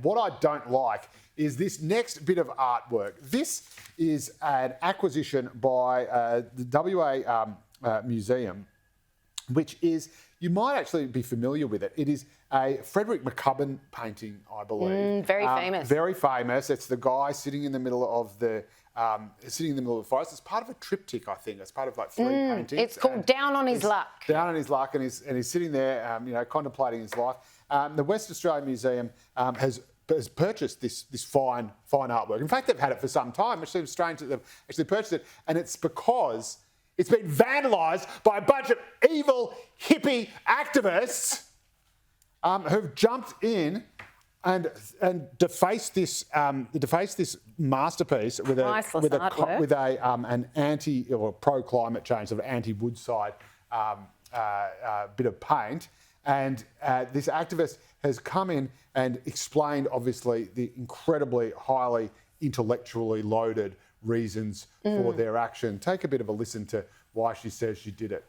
what I don't like is this next bit of artwork. This is an acquisition by the WA Museum, which is, you might actually be familiar with it. It is a Frederick McCubbin painting, I believe. Very famous. Very famous. It's the guy sitting in the middle of the forest. It's part of a triptych, I think. It's part of like 3 paintings. It's called Down on His Luck. Down on his luck, and he's sitting there, contemplating his life. The West Australian Museum has purchased this fine artwork. In fact, they've had it for some time, which seems strange that they've actually purchased it, and it's because it's been vandalised by a bunch of evil hippie activists who've jumped in and defaced this masterpiece with an anti or pro climate change, sort of anti Woodside bit of paint, and this activist has come in and explained, obviously, the incredibly highly intellectually loaded reasons for their action. Take a bit of a listen to why she says she did it.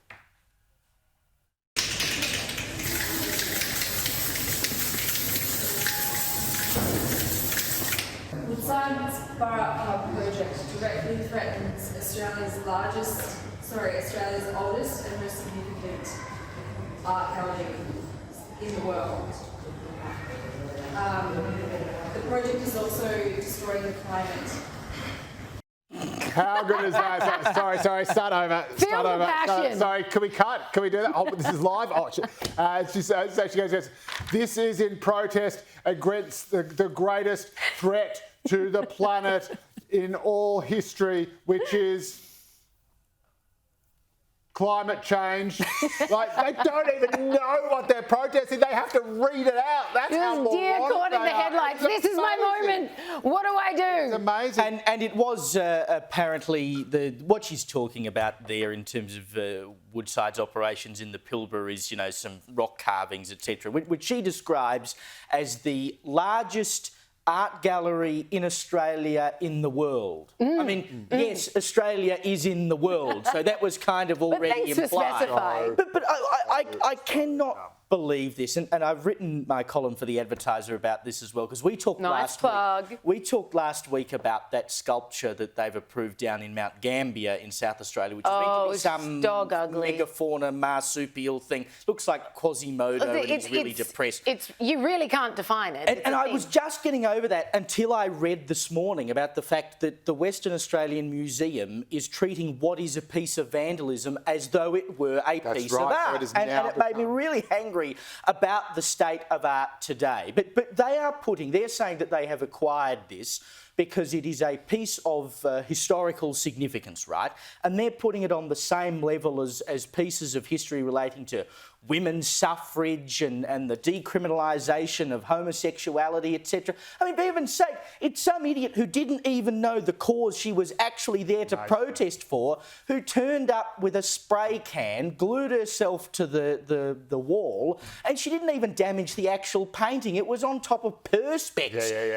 Woodside's Borough Hub project directly threatens Australia's oldest and most significant art gallery in the world. The project is also destroying the climate. How good is that? Sorry, start over. Feel the passion. Sorry, can we cut? Can we do that? Oh, this is live? She goes, this is in protest against the greatest threat to the planet in all history, which is climate change. Like, they don't even know what they're protesting. They have to read it out. That's how deer caught in the headlights. This is my moment. What do I do? It's amazing. And it was apparently what she's talking about there in terms of Woodside's operations in the Pilbara is, some rock carvings, etc., which she describes as the largest art gallery in Australia in the world. I mean, yes, Australia is in the world, so that was kind of already implied. For specifying. But I cannot believe this, and I've written my column for the Advertiser about this as well, because we talked last week about that sculpture that they've approved down in Mount Gambier in South Australia, which is meant to be some dog ugly megafauna marsupial thing. Looks like Quasimodo, and he's really depressed. You really can't define it. And I was just getting over that until I read this morning about the fact that the Western Australian Museum is treating what is a piece of vandalism as though it were a piece of art. So and it made me really angry about the state of art today. But they're saying that they have acquired this because it is a piece of historical significance, right? And they're putting it on the same level as pieces of history relating to women's suffrage and the decriminalisation of homosexuality, etc. I mean, for heaven's sake, it's some idiot who didn't even know the cause she was actually there to protest for, who turned up with a spray can, glued herself to the wall, and she didn't even damage the actual painting. It was on top of perspex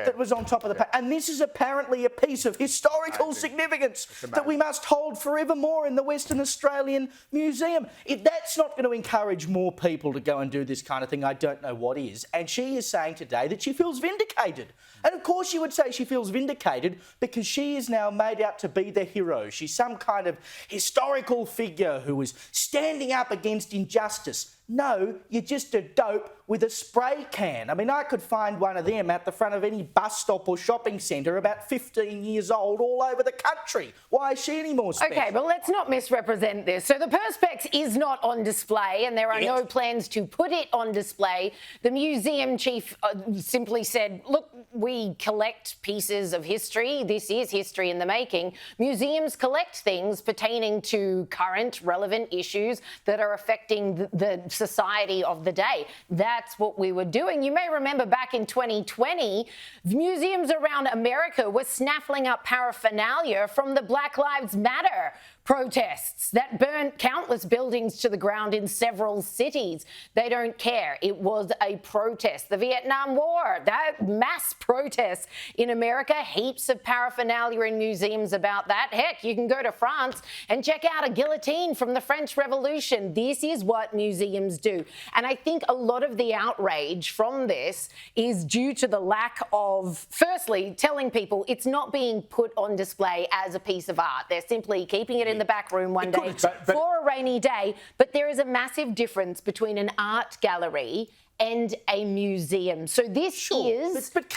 that was on top of the painting. And this is apparently a piece of historical significance that we must hold forevermore in the Western Australian Museum. If that's not going to encourage more people to go and do this kind of thing, I don't know what is. And she is saying today that she feels vindicated. And of course she would say she feels vindicated because she is now made out to be the hero. She's some kind of historical figure who is standing up against injustice. No, you're just a dope with a spray can. I mean, I could find one of them at the front of any bus stop or shopping centre about 15 years old all over the country. Why is she any more special? Okay, but let's not misrepresent this. So the perspex is not on display and there are no plans to put it on display. The museum chief simply said, look, we collect pieces of history. This is history in the making. Museums collect things pertaining to current relevant issues that are affecting the society of the day. That's what we were doing. You may remember back in 2020, museums around America were snaffling up paraphernalia from the Black Lives Matter protests that burnt countless buildings to the ground in several cities. They don't care. It was a protest. The Vietnam War, that mass protests in America, heaps of paraphernalia in museums about that. Heck, you can go to France and check out a guillotine from the French Revolution. This is what museums do. And I think a lot of the outrage from this is due to the lack of, firstly, telling people it's not being put on display as a piece of art. They're simply keeping it in the back room one day for a rainy day. But there is a massive difference between an art gallery and a museum. So this is... But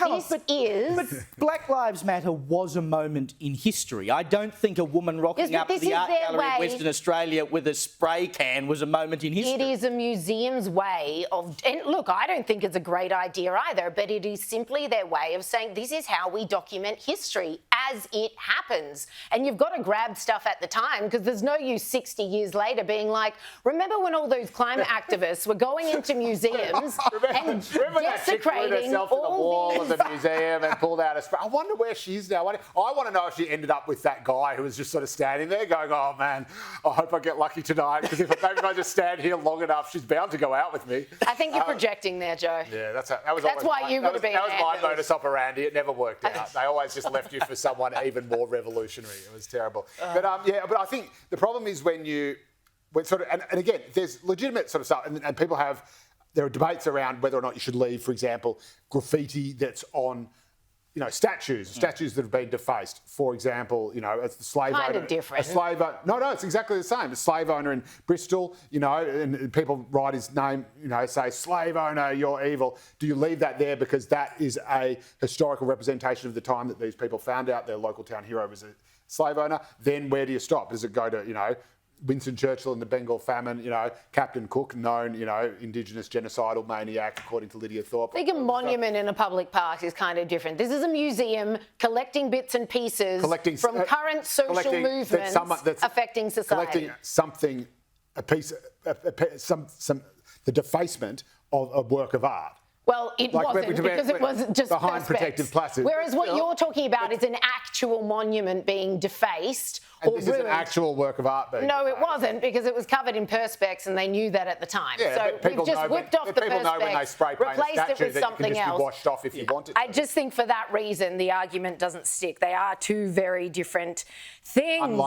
Black Lives Matter was a moment in history. I don't think a woman rocking up to the art gallery in Western Australia with a spray can was a moment in history. It is a museum's way of... And look, I don't think it's a great idea either, but it is simply their way of saying this is how we document history as it happens. And you've got to grab stuff at the time, because there's no use 60 years later being like, remember when all those climate activists were going into museums and desecrating all the wall of the museum and pulled out a spray. I wonder where she's now. I want to know if she ended up with that guy who was just sort of standing there going, oh man, I hope I get lucky tonight, because if I just stand here long enough, she's bound to go out with me. I think you're projecting there, Joe. Yeah, that's why you would have been. That was my modus operandi. It never worked out. They always just left you for someone even more revolutionary. It was terrible. But I think the problem is when again, there's legitimate sort of stuff, and people have. There are debates around whether or not you should leave, for example, graffiti that's on, statues that have been defaced. For example, it's the slave owner. Kind of different. No, it's exactly the same. The slave owner in Bristol, and people write his name, say, slave owner, you're evil. Do you leave that there because that is a historical representation of the time that these people found out their local town hero was a slave owner? Then where do you stop? Does it go to, Winston Churchill in the Bengal famine, Captain Cook, known, Indigenous genocidal maniac, according to Lydia Thorpe. I think a monument in a public park is kind of different. This is a museum collecting bits and pieces from current social movements affecting society. Collecting something, the defacement of a work of art. Well, it wasn't, because it was just behind protective plastic. Whereas what you're talking about is an actual monument being defaced or ruined. This is an actual work of art being defaced. It wasn't, because it was covered in perspex and they knew that at the time. Yeah, so we've just whipped off the perspex, know when they spray paint replaced a statue it with something that you can just else. be washed off if you want it to. I just think for that reason the argument doesn't stick. They are two very different things.